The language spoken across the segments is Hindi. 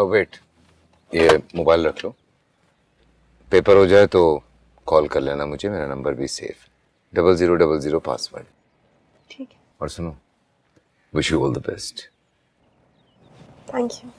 वेट, ये मोबाइल रख लो। पेपर हो जाए तो कॉल कर लेना मुझे, मेरा नंबर भी सेफ, 0000 पासवर्ड। ठीक है। और सुनो, wish you all the best. Thank you.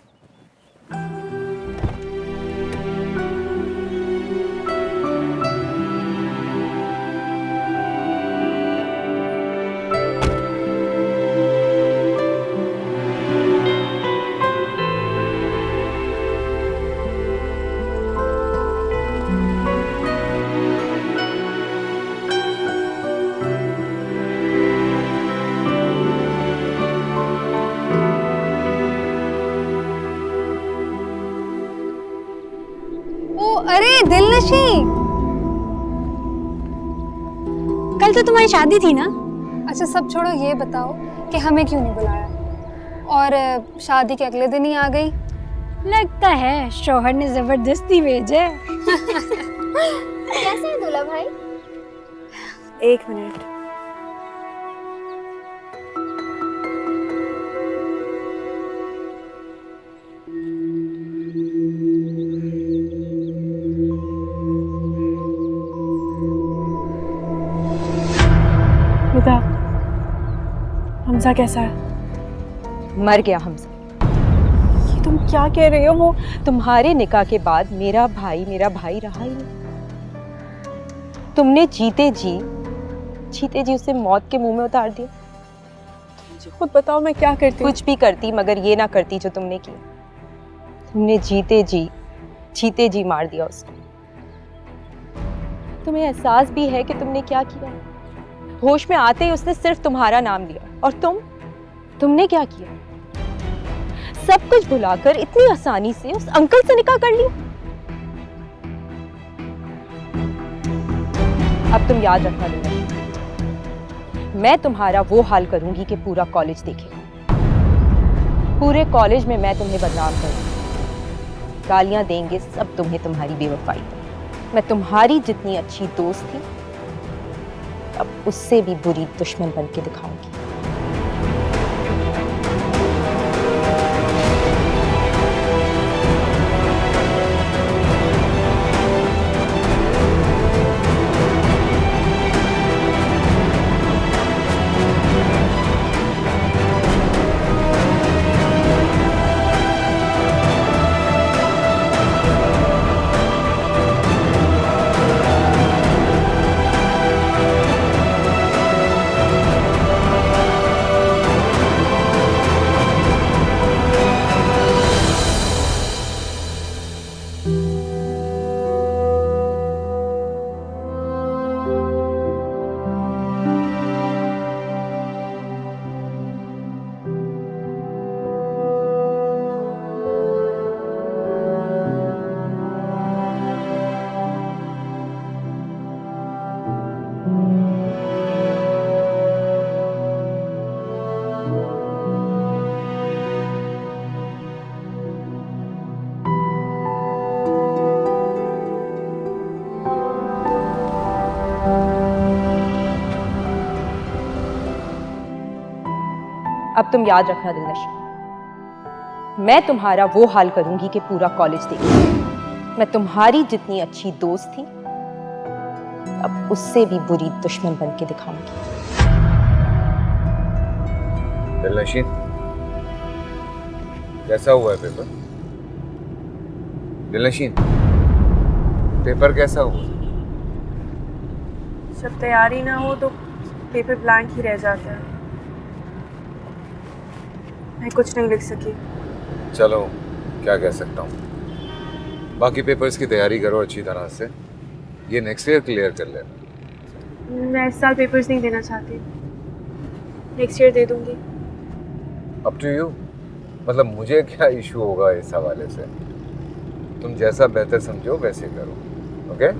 अरे दिलनशी, कल तो तुम्हारी शादी थी ना? अच्छा सब छोड़ो, ये बताओ कि हमें क्यों नहीं बुलाया और शादी के अगले दिन ही आ गई। लगता है शौहर ने जबरदस्ती भेजे। कैसे है दूल्हा भाई? 1 मिनट। बता, हमजा कैसा है? मर गया हमजा। ये तुम क्या कह रही हो? वो तुम्हारे निकाह के बाद मेरा भाई रहा ही नहीं। तुमने जीते जी उसे मौत के मुंह में उतार दिया। मुझे खुद बताओ, मैं क्या करती हूँ? कुछ भी करती मगर ये ना करती जो तुमने किया। तुमने जीते जी मार दिया उसको। तुम्हें एहसास भी है कि तुमने क्या किया? होश में आते ही उसने सिर्फ तुम्हारा नाम लिया और तुमने क्या किया? सब कुछ भुलाकर इतनी आसानी से उस अंकल से निकाह कर लिया। अब तुम याद रखना दूंगा, मैं तुम्हारा वो हाल करूंगी कि पूरा कॉलेज देखेगा। पूरे कॉलेज में मैं तुम्हें बदनाम करूंगी, गालियां देंगे सब तुम्हें तुम्हारी बेवफाई पर। मैं तुम्हारी जितनी अच्छी दोस्त थी, अब उससे भी बुरी दुश्मन बन के दिखाऊंगी। अब तुम याद रखना दिलनशी, मैं तुम्हारा वो हाल करूंगी कि पूरा कॉलेज देखे। मैं तुम्हारी जितनी अच्छी दोस्त थी, अब उससे भी बुरी दुश्मन बन के दिखाऊंगी। दिलनशी, कैसा हुआ है पेपर? दिलनशी, पेपर कैसा हुआ? जब तैयारी ना हो तो पेपर ब्लैंक ही रह जाता है। मैं कुछ नहीं लिख सकी। चलो, क्या कह सकता हूँ। बाकी पेपर्स की तैयारी करो अच्छी तरह से, ये नेक्स्ट ईयर क्लियर कर लेना। मैं इस साल पेपर्स नहीं देना चाहती, नेक्स्ट ईयर दे दूंगी। अप टू यू, मतलब मुझे क्या इशू होगा इस हवाले से? तुम जैसा बेहतर समझो वैसे करो, ओके?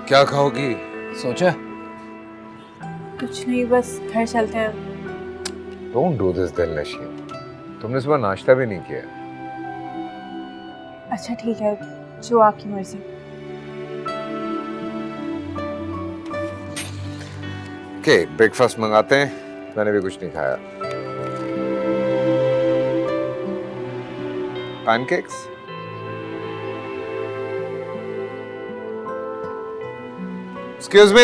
क्या खाओगी? सोचा? कुछ नहीं, बस घर चलते हैं। Don't do this Dilnashi. तुमने सुबह नाश्ता भी नहीं किया। अच्छा ठीक है, जो आपकी मर्जी। ओके, ब्रेकफास्ट मंगाते हैं। मैंने भी कुछ नहीं खाया। पैनकेक्स? Excuse me.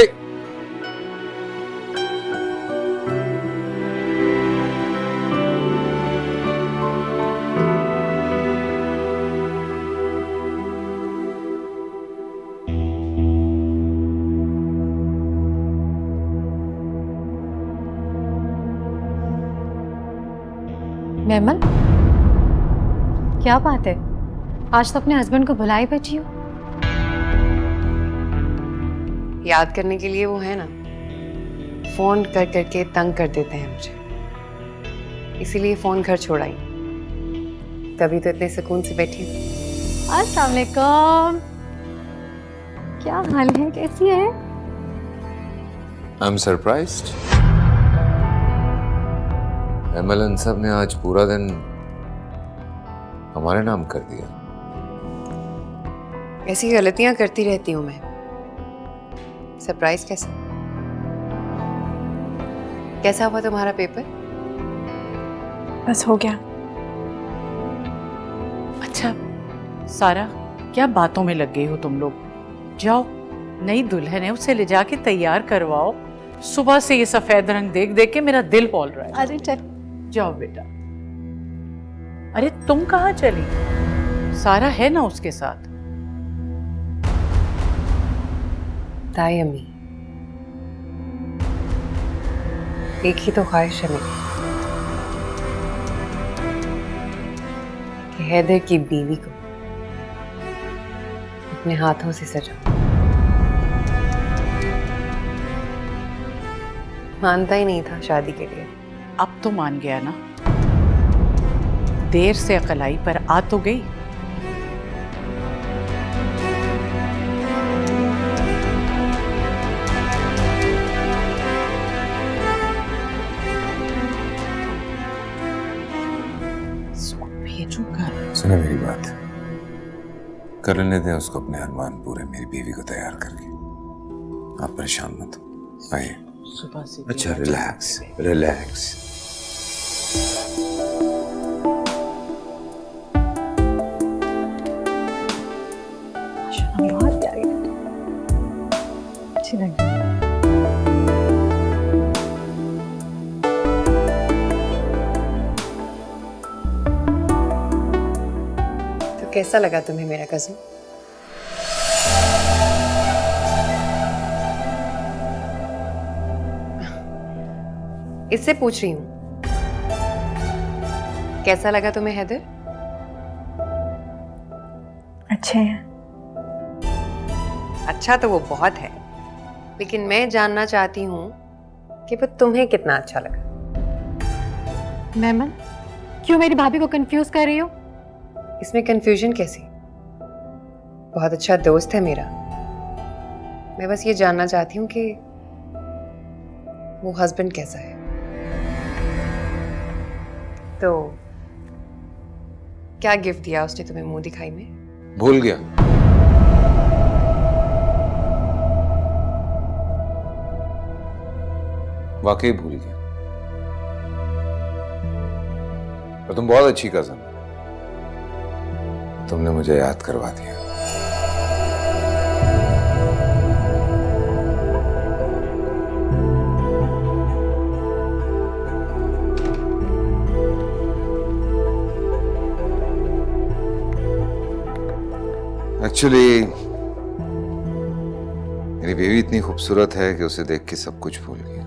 मेमन, क्या बात है? आज तो अपने हस्बैंड को भुला ही बैठी हो। याद करने के लिए वो है ना, फोन कर करके तंग कर देते हैं मुझे, इसीलिए फोन घर छोड़ाई। तभी तो इतने सुकून से बैठी हूँ। अस्सलाम वालेकुम। क्या हाल है, कैसी है? I am surprised. एमएलएन सब ने आज पूरा दिन हमारे नाम कर दिया। ऐसी गलतियां करती रहती हूँ मैं। सरप्राइज कैसे? कैसा हुआ तुम्हारा पेपर? बस हो गया। अच्छा सारा, क्या बातों में लग गई हो तुम लोग? जाओ, नई दुल्हन है, उसे ले जाके तैयार करवाओ। सुबह से ये सफेद रंग देख देख के मेरा दिल बोल रहा है। अरे चल। जाओ बेटा। अरे तुम कहाँ चली? सारा है ना उसके साथ? ताई अम्मी, एक ही तो ख्वाहिश है मेरी कि हैदर की बीवी को अपने हाथों से सजाऊं। मानता ही नहीं था शादी के लिए। अब तो मान गया ना? देर से अकल आई पर आ तो गई। सुनो मेरी बात, कर लेने दें उसको अपने अरमान पूरे, मेरी बीवी को तैयार करके। आप परेशान मत हो, आइए। सुबह से अच्छा, रिलैक्स रिलैक्स। बहुत प्यारी है, अच्छी लग रही है। तो कैसा लगा तुम्हें मेरा कजिन? इससे पूछ रही हूँ, कैसा लगा तुम्हें हैदर? अच्छे हैं। अच्छा तो वो बहुत है, लेकिन मैं जानना चाहती हूँ कि वो तुम्हें कितना अच्छा लगा। मेमन, क्यों मेरी भाभी को कंफ्यूज कर रही हो? इसमें कंफ्यूजन कैसी? बहुत अच्छा दोस्त है मेरा। मैं बस ये जानना चाहती हूँ कि वो हस्बैंड कैसा है। तो क्या गिफ्ट दिया उसने तुम्हें मुंह दिखाई में? भूल गया। वाकई भूल गया। पर तुम बहुत अच्छी कज़न हो, तुमने मुझे याद करवा दिया। एक्चुअली मेरी बेबी इतनी खूबसूरत है कि उसे देख के सब कुछ भूल गया।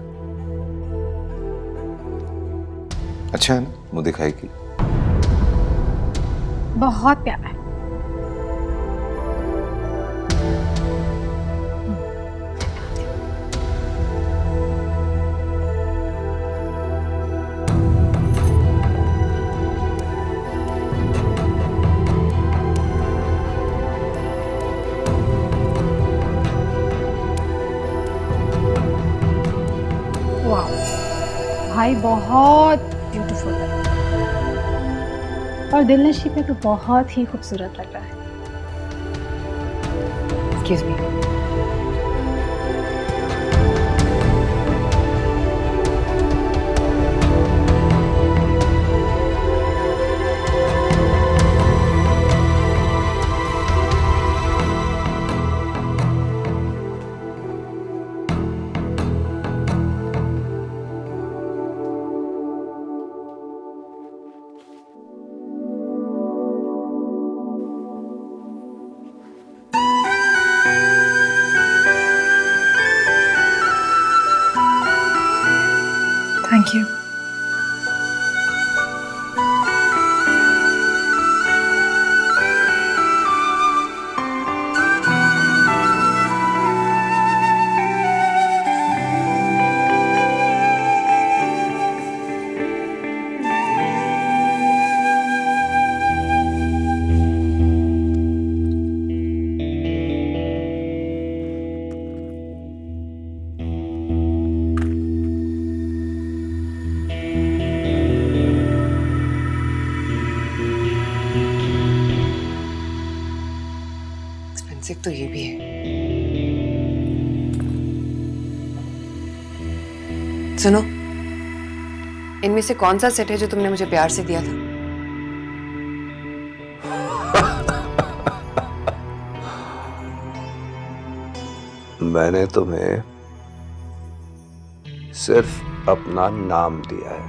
अच्छा है ना मुंह दिखाई की? बहुत प्यारा है। भाई बहुत ब्यूटीफुल है और दिलनशी पे तो बहुत ही खूबसूरत लग रहा है। Excuse me. Thank you. Expensive तो ये भी है। सुनो, इनमें से कौन सा सेट है जो तुमने मुझे प्यार से दिया था? मैंने तुम्हें सिर्फ अपना नाम दिया है।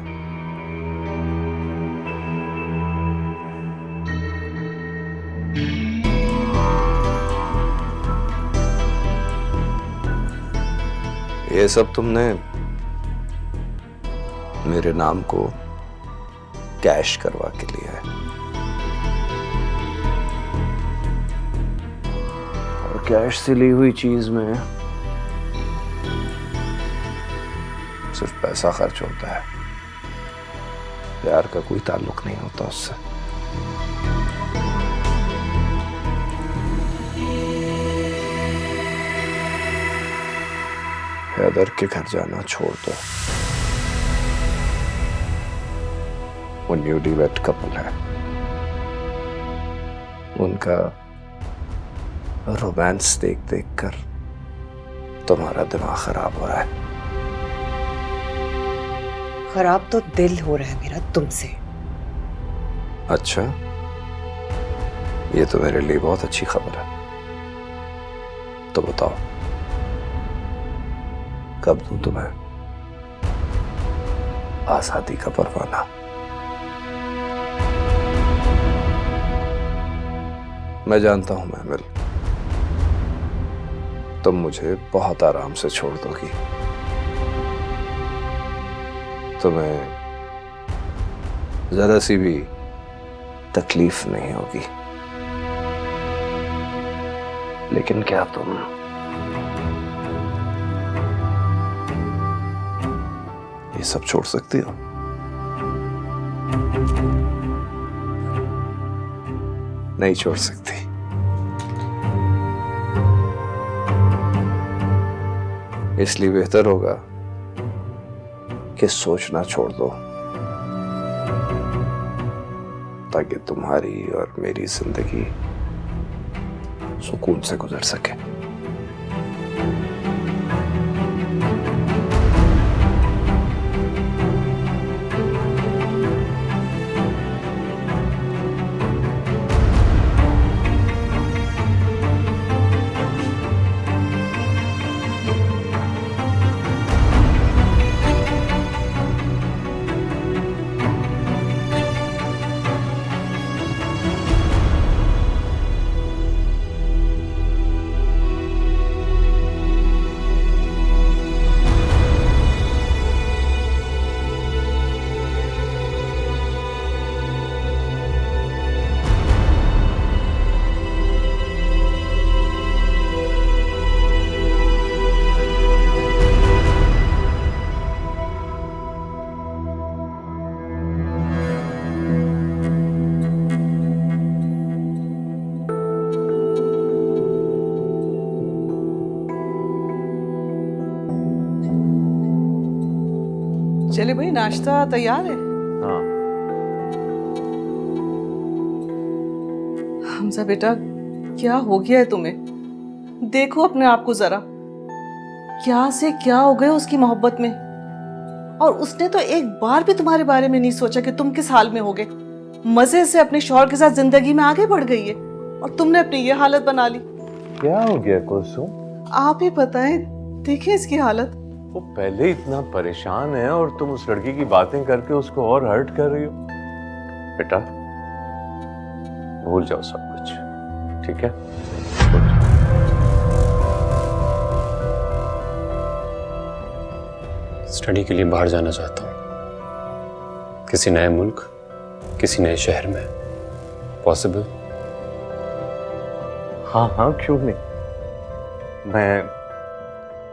ये सब तुमने मेरे नाम को कैश करवा के लिया है। और कैश से ली हुई चीज में सिर्फ पैसा खर्च होता है, प्यार का कोई ताल्लुक नहीं होता उससे। हैदर के घर जाना छोड़ दो। वो न्यूली वेड कपल है, उनका रोमांस देख देख कर तुम्हारा दिमाग खराब हो रहा है। खराब तो दिल हो रहा है मेरा तुमसे। अच्छा, ये तो मेरे लिए बहुत अच्छी खबर है। तो बताओ, कब दूं तुम्हें आजादी का परवाना? मैं जानता हूं महमिल, तुम मुझे बहुत आराम से छोड़ दोगी। तुम्हें जरा सी भी तकलीफ नहीं होगी। लेकिन क्या तुम ये सब छोड़ सकती हो? नहीं छोड़ सकती। इसलिए बेहतर होगा कि सोचना छोड़ दो, ताकि तुम्हारी और मेरी जिंदगी सुकून से गुजर सके। भाई नाश्ता तैयार है? हाँ। हमजा बेटा, क्या हो गया है तुम्हें? देखो अपने आप को जरा, क्या से क्या हो गए उसकी मोहब्बत में। और उसने तो एक बार भी तुम्हारे बारे में नहीं सोचा कि तुम किस हाल में होगे। मजे से अपने शौहर के साथ जिंदगी में आगे बढ़ गई है और तुमने अपनी ये हालत बना ली। क्या हो गया कुलसुम? आप ही बताएं, देखें इसकी हालत। वो पहले ही इतना परेशान है और तुम उस लड़की की बातें करके उसको और हर्ट कर रही हो। बेटा भूल जाओ सब कुछ, ठीक है? स्टडी के लिए बाहर जाना चाहता हूँ, किसी नए मुल्क, किसी नए शहर में। पॉसिबल? हाँ हाँ, क्यों नहीं। मैं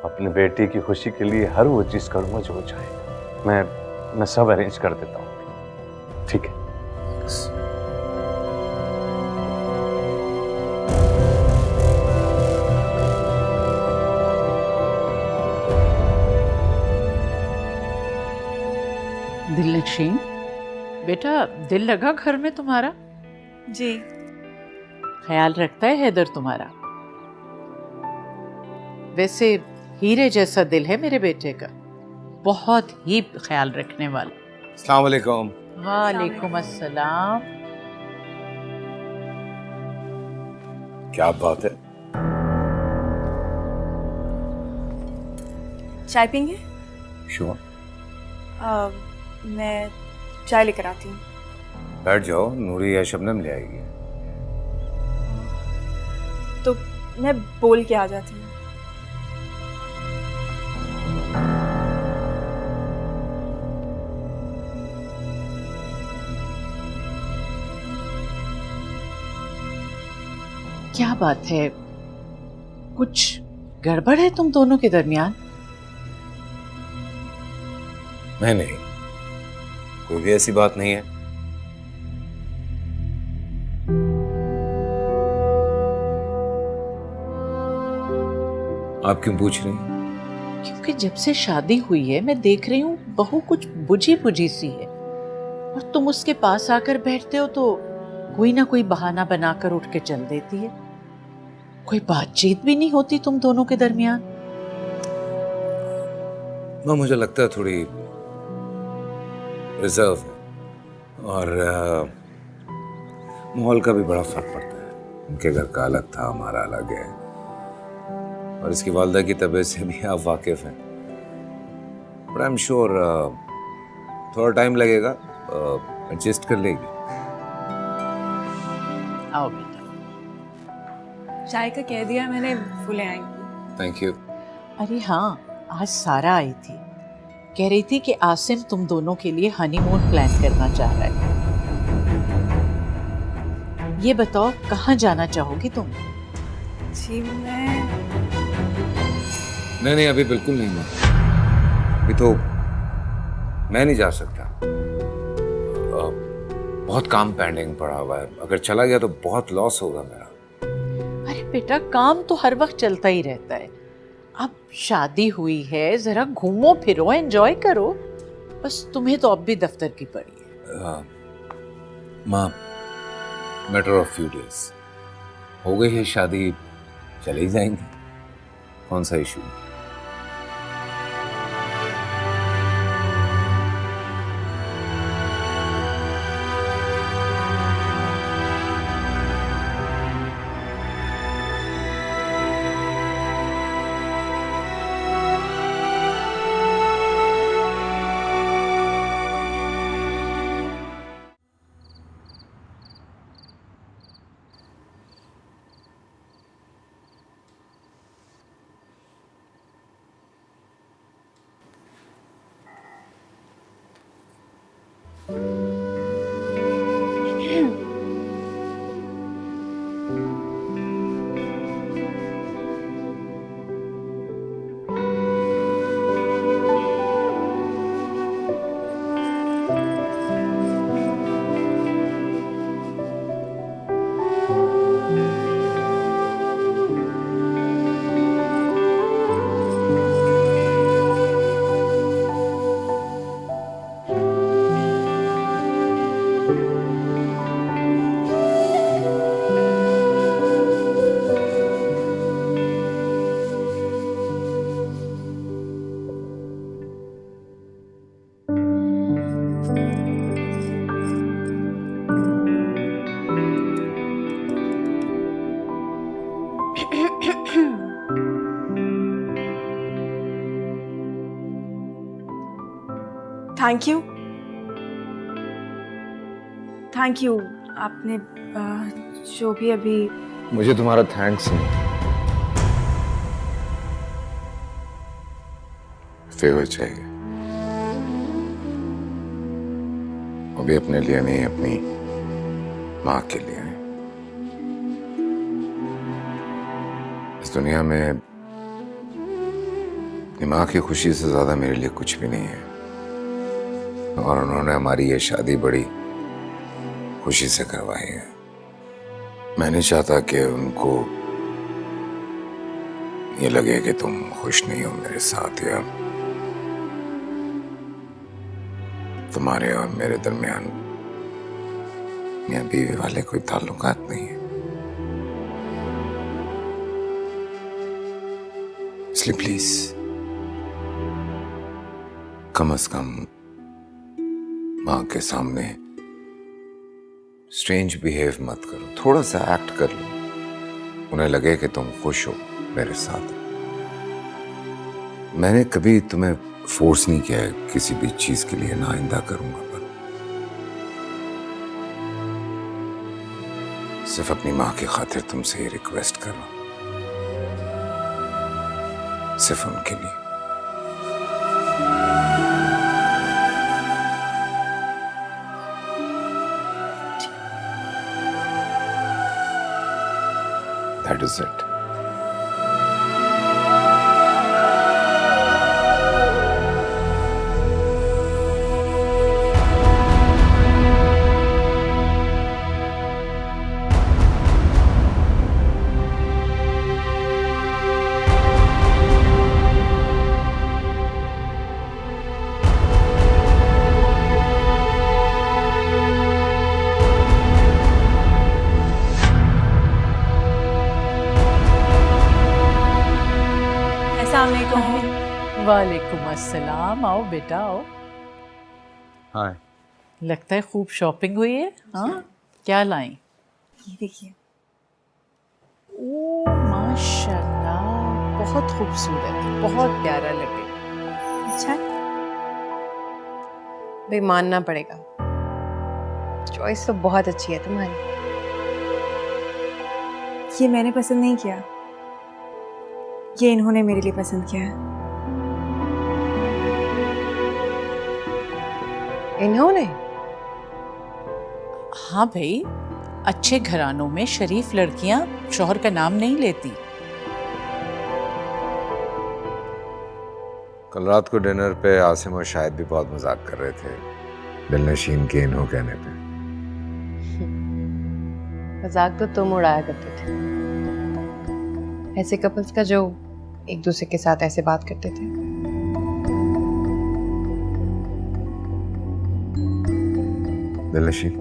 अपने बेटे की खुशी के लिए हर वो चीज करूंगा जो चाहे। मैं सब अरेंज कर देता हूँ, ठीक है? दिलनशीन, बेटा दिल लगा घर में तुम्हारा? जी। ख्याल रखता है हैदर तुम्हारा? वैसे हीरे जैसा दिल है मेरे बेटे का, बहुत ही ख्याल रखने वाला। अस्सलाम वालेकुम। वालेकुम अस्सलाम। क्या बात है? चाय पियेंगे? श्योर। मैं चाय लेकर आती हूँ। बैठ जाओ, नूरी या शबनम ले आएगी। तो मैं बोल के आ जाती हूँ। क्या बात है, कुछ गड़बड़ है तुम दोनों के दरमियान? नहीं, कोई भी ऐसी बात नहीं है। आप क्यों पूछ रही हैं? क्योंकि जब से शादी हुई है मैं देख रही हूँ बहू कुछ बुझी बुझी सी है, और तुम उसके पास आकर बैठते हो तो कोई ना कोई बहाना बनाकर उठ के चल देती है। कोई बातचीत भी नहीं होती तुम दोनों के दरमियान? मुझे लगता है थोड़ी रिजर्व है, और माहौल का भी बड़ा फर्क पड़ता है। उनके घर का अलग था, हमारा अलग है, और इसकी वालदा की तबीयत से भी आप वाकिफ हैं। बट आई एम श्योर थोड़ा टाइम लगेगा, एडजस्ट कर लेगी। आओ बेटा। चाय का कह दिया मैंने, फूले आएंगी। Thank you. अरे हाँ, आज सारा आई थी, कह रही थी कि आसिम तुम दोनों के लिए हनीमून प्लान करना चाह रहा है। ये बताओ कहाँ जाना चाहोगी तुम? जी नहीं, अभी बिल्कुल नहीं। मैं अभी तो मैं नहीं जा सकता, बहुत काम पेंडिंग पड़ा हुआ है। अगर चला गया तो बहुत लॉस होगा मेरा। अरे बेटा, काम तो हर वक्त चलता ही रहता है। अब शादी हुई है, जरा घूमो फिरो, एंजॉय करो। बस तुम्हें तो अब भी दफ्तर की पड़ी है। माँ, मैटर ऑफ फ्यू डेज, हो गई है शादी, चले ही जाएंगे, कौन सा इशू। थैंक यू आपने जो भी अभी मुझे तुम्हारा थैंक्स नहीं, फेवर चाहिए। वो भी अपने लिए नहीं, अपनी माँ के लिए। इस दुनिया में अपनी माँ की खुशी से ज्यादा मेरे लिए कुछ भी नहीं है, और उन्होंने हमारी ये शादी बड़ी खुशी से करवाई है। मैं नहीं चाहता कि उनको ये लगे कि तुम खुश नहीं हो मेरे साथ, या तुम्हारे और मेरे दरमियान मियां बीवी वाले कोई ताल्लुकात नहीं है। इसलिए प्लीज कम से कम माँ के सामने स्ट्रेंज बिहेव मत करो, थोड़ा सा एक्ट कर लो, उन्हें लगे कि तुम खुश हो मेरे साथ। मैंने कभी तुम्हें फोर्स नहीं किया है किसी भी चीज के लिए, ना आइंदा करूंगा, पर सिर्फ अपनी माँ की खातिर तुमसे ये रिक्वेस्ट कर रहा हूं, सिर्फ उनके लिए। That is it. वालेकुम अस्सलाम। आओ बेटा आओ। हाय। लगता है खूब शॉपिंग हुई है। हाँ, क्या लाई? ये देखिए। ओ माशाल्लाह, बहुत खूबसूरत है, बहुत प्यारा लगे। अच्छा, भाई मानना पड़ेगा, चॉइस तो बहुत अच्छी है तुम्हारी। ये मैंने पसंद नहीं किया, ये इन्होंने मेरे लिए पसंद किया है। इन्होंने? हाँ भाई, अच्छे घरानों में शरीफ लड़कियां शौहर का नाम नहीं लेती। कल रात को डिनर पे आसिम और शायद भी बहुत मजाक कर रहे थे दिलनशीन के इन्हों कहने पे। मजाक तो तुम उड़ाया करते थे, ऐसे कपल्स का जो एक दूसरे के साथ ऐसे बात करते थे। दिलनशीन,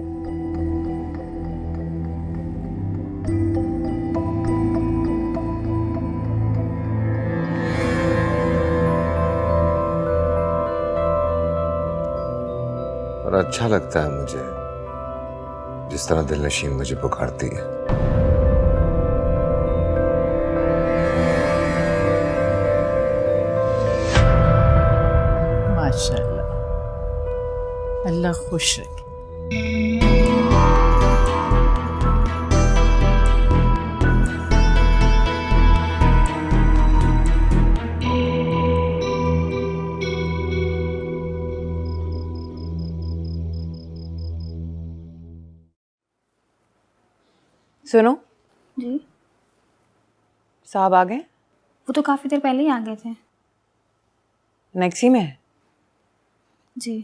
और अच्छा लगता है मुझे जिस तरह दिलनशीन मुझे पुकारती है। माशाल्लाह, अल्लाह खुश रखे। सुनो जी, साहब आ गए? वो तो काफ़ी देर पहले ही आ गए थे। नेक्सी में है? जी।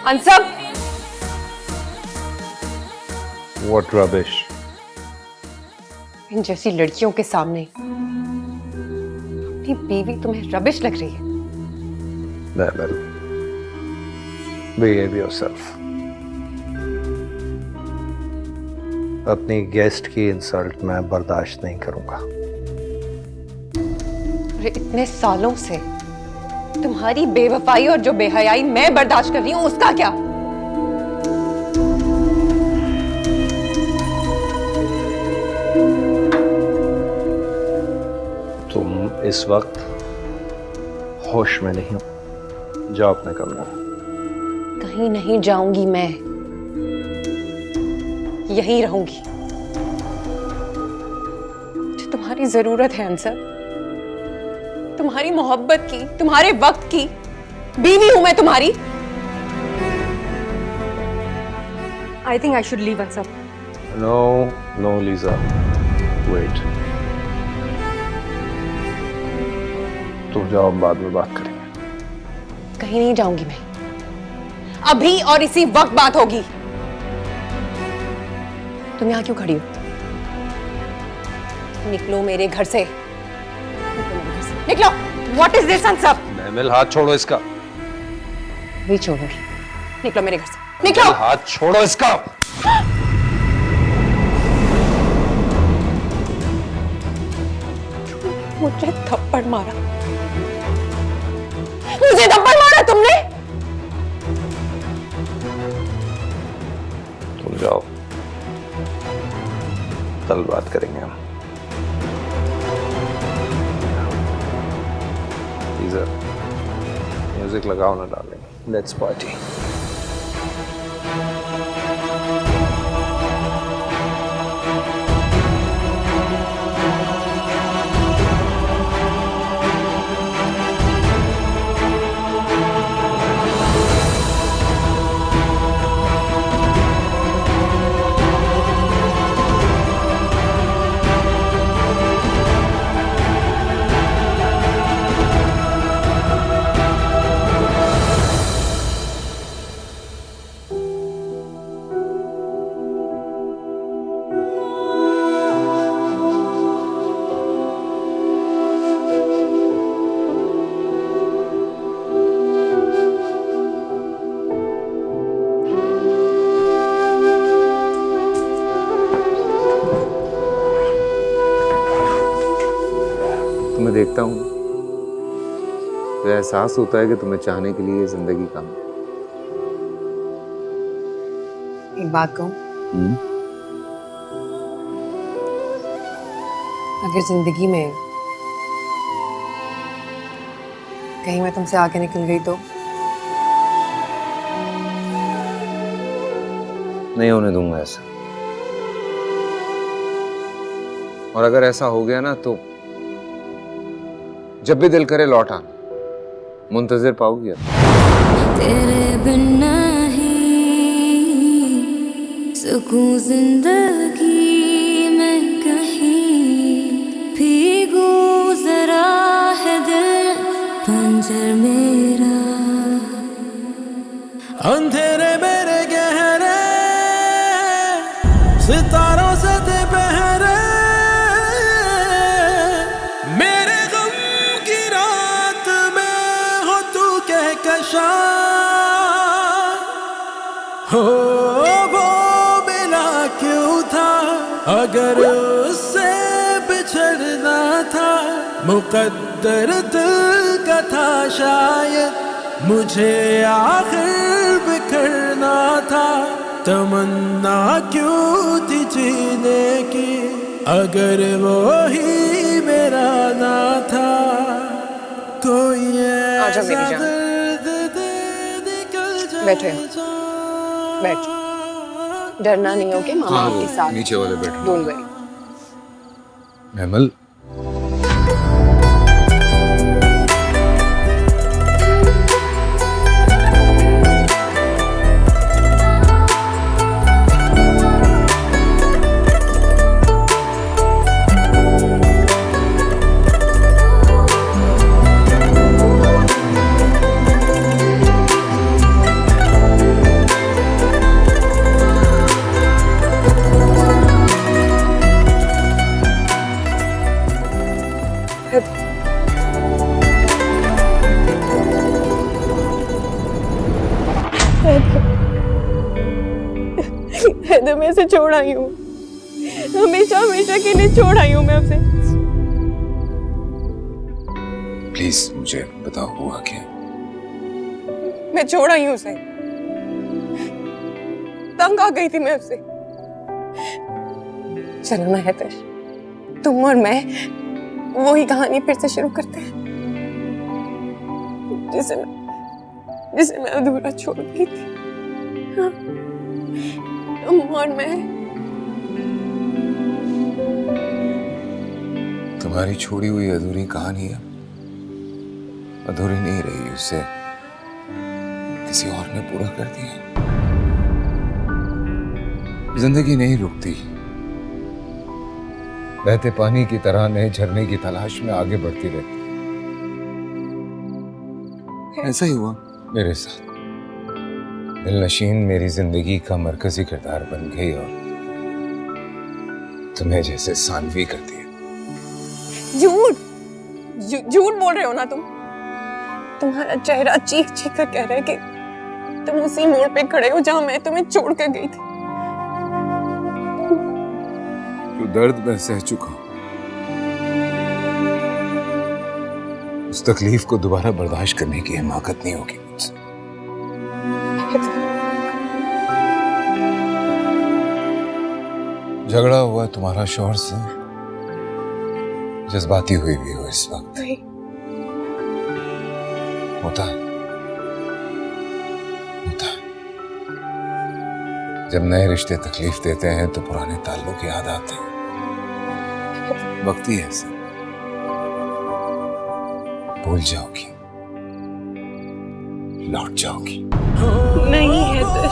अंसब, What rubbish? इन जैसी लड़कियों के सामने अपनी बीवी तुम्हें रबिश लग रही है? Well, behave yourself. अपनी गेस्ट की इंसल्ट मैं बर्दाश्त नहीं करूंगा। अरे इतने सालों से तुम्हारी बेवफाई और जो बेहयाई मैं बर्दाश्त कर रही हूं, उसका क्या? तुम इस वक्त होश में नहीं हो, जाओ अपने कमरे में। कहीं नहीं जाऊंगी मैं, यहीं रहूंगी। मुझे तुम्हारी जरूरत है अंसर, तुम्हारी मोहब्बत की, तुम्हारे वक्त की बीवी हूं मैं तुम्हारी। I think I should leave, Ansar. No, Lisa. Wait. तुम जाओ, हम बाद में बात करेंगे। कहीं नहीं जाऊंगी मैं, अभी और इसी वक्त बात होगी। तुम यहां क्यों खड़ी हो? निकलो मेरे घर से, निकलो। What is this, Ansar? महमिल, हाथ छोड़ो इसका। भी छोड़ूंगी, निकलो मेरे घर से, निकलो। हाथ छोड़ो इसका। मुझे थप्पड़ मारा, मुझे थप्पड़ मारा तुमने। तुम जाओ, कल बात करेंगे हम। म्यूजिक लगाओ ना डार्लिंग, लेट्स पार्टी। तुम्हें देखता हूँ तो एहसास होता है कि तुम्हें चाहने के लिए जिंदगी कम है। एक बात कहूं, अगर जिंदगी में कहीं मैं तुमसे आगे निकल गई तो? नहीं होने दूंगा ऐसा, और अगर ऐसा हो गया ना तो जब भी दिल करे लौट आना। मुंतजिर पाओगी। तेरे बिन नहीं सुकून जिंदगी में, कहीं भीगू जरा है दिल पंजर मेरा। अंधेरे मेरे गहरे सितारों से थे पहरे, मेरे गम की रात में हो तू कहकशां। हो वो मिला क्यों था, अगर उससे बिछड़ना था, मुकद्दर दिल का था शायद, मुझे आखिर बिखरना था। तमन्ना क्यों थी जीने की, अगर वो ही मेरा ना था। कोई आजा मेरी जान, बैठो, बैठो। डरना नहीं हो कि मामा आपके साथ। नीचे वाले बैठो। Don't worry. महमल, हैदर, मैं इसे छोड़ आई हूँ, हमेशा हमेशा के लिए छोड़ आई हूँ मैं आपसे। प्लीज मुझे बताओ हुआ क्या? मैं छोड़ आई हूँ उसे, तंग आ गई थी मैं उससे। चलो ना हैदर, तुम और मैं वही कहानी फिर से शुरू करते हैं जिसे मैं अधूरा छोड़ गई थी। हाँ, तुम और मैं। तुम्हारी छोड़ी हुई अधूरी कहानी है अधूरी नहीं रही, उसे किसी और ने पूरा कर दिया। जिंदगी नहीं रुकती, बहते पानी की तरह नए झरने की तलाश में आगे बढ़ती रहती। ऐसा ही हुआ मेरे साथ। दिलनशीन मेरी जिंदगी का मरकजी किरदार बन गई और तुम्हें जैसे सानवी कर दिया। झूठ बोल रहे हो ना तुम। तुम्हारा चेहरा चीख चीख कर कह रहा है कि तुम उसी मोड़ पे खड़े हो जहां मैं तुम्हें छोड़ कर गई थी। जो दर्द मैं सह चुका हूं, उस तकलीफ को दोबारा बर्दाश्त करने की हिम्मत नहीं होगी मुझसे। झगड़ा हुआ तुम्हारा शौहर से, जज्बाती हुई भी हो इस वक्त। होता जब नए रिश्ते तकलीफ देते हैं तो पुराने ताल्लुक याद आते हैं। वक्त ही ऐसा, भूल जाओगी, लौट जाओगी। नहीं हैदर,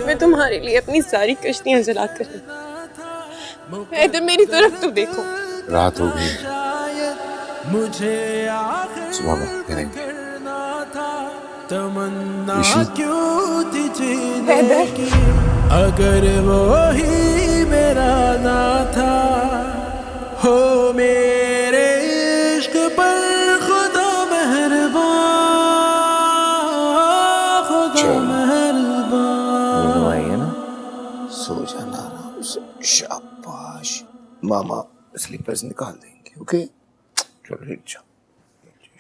मैं तुम्हारे लिए अपनी सारी कश्तियां जला कर रही। हैदर, मेरी तरफ तो देखो। रात हो गई, सुबह बात करेंगे। हैदर, अगर वो ही मेरा ना था, हो मेरे इश्क पर खुदा मेहरबान, खुदा मेहरबान। है ना, सो जाना आराम से। शाबाश, मामा स्लीपर्स निकाल देंगे। ओके, चलो लेट जाओ।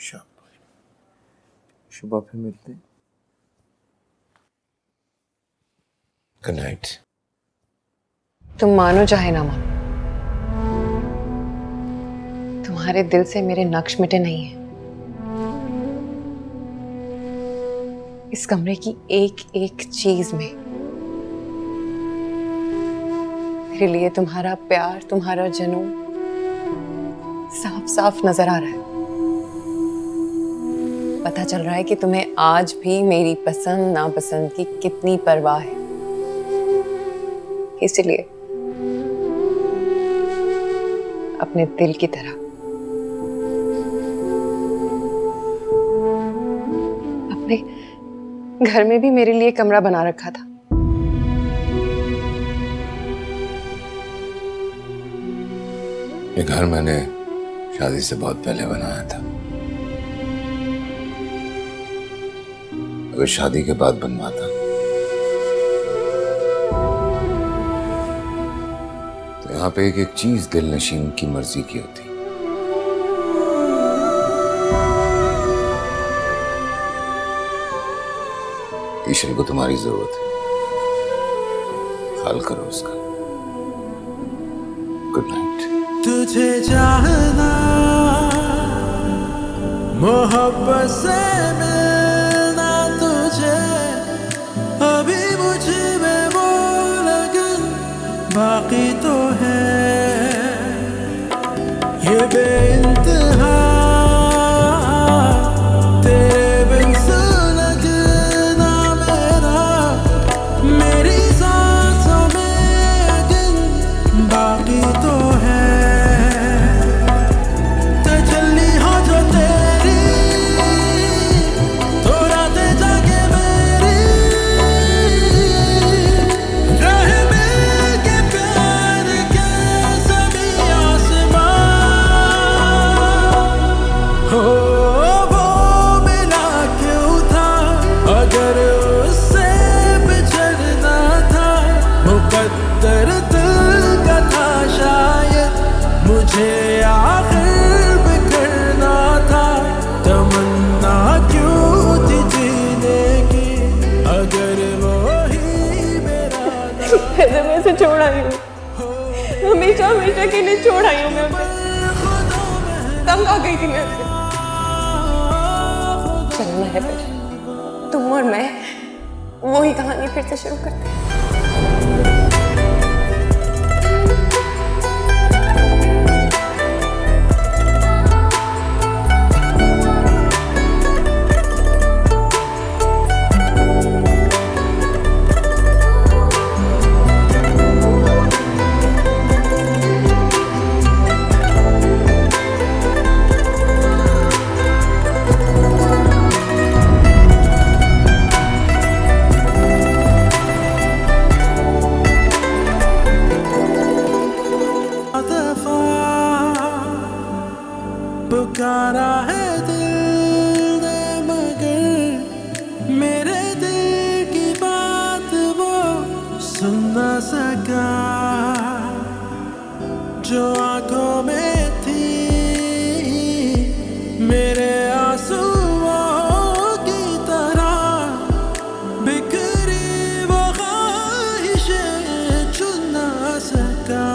शाबाश, सुबह फिर मिलते हैं। Good night. तुम मानो चाहे ना मानो, तुम्हारे दिल से मेरे नक्श मिटे नहीं हैं। इस कमरे की एक एक चीज में मेरे लिए तुम्हारा प्यार, तुम्हारा जुनून साफ साफ नजर आ रहा है। पता चल रहा है कि तुम्हें आज भी मेरी पसंद नापसंद की कितनी परवाह है। इसलिए अपने दिल की तरह अपने घर में भी मेरे लिए कमरा बना रखा था। ये घर मैंने शादी से बहुत पहले बनाया था। अगर शादी के बाद बनवाता तो यहाँ पे एक एक चीज दिलनशीन की मर्जी की होती। ईशन को तुम्हारी जरूरत है, ख्याल करो उसका। Good night. तुझे चाहना, मोहब्बत से मिलना तुझे, अभी मुझ में वो लगन बाकी तो है। ये बेइंतहा तेरे बिन सुलगना मेरा, मेरी सांसों में अगन बाकी तो है। तजल्ली हो जो तेरी, तो रातें जागे मेरी, रह मिल के प्यार के सभी आसमां मुझे आखिर बिखरना था, तमन्ना क्यों थी जीने की, अगर वो ही मेरा मैं उसे छोड़ आई हूँ, हमेशा हमेशा के लिए छोड़ आई हूँ मैं उसे। तंग आ गई थी मैं उसे। चलना है फिर, तुम और मैं वही कहानी फिर से शुरू करते हैं। पुकारा है दिल ने मगर मेरे दिल की बात वो सुन न सका, जो आंखों में थी मेरे आंसुओं की तरह बिखरी वो ख्वाहिशें चुन न सका।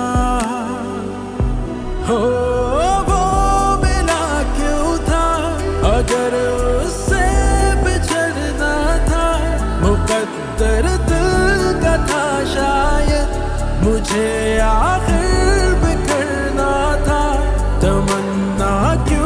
हो अगर उससे बिछड़ना था, मुकद्दर दिल का था शायद, मुझे आखिर बिखरना था, तमन्ना क्यों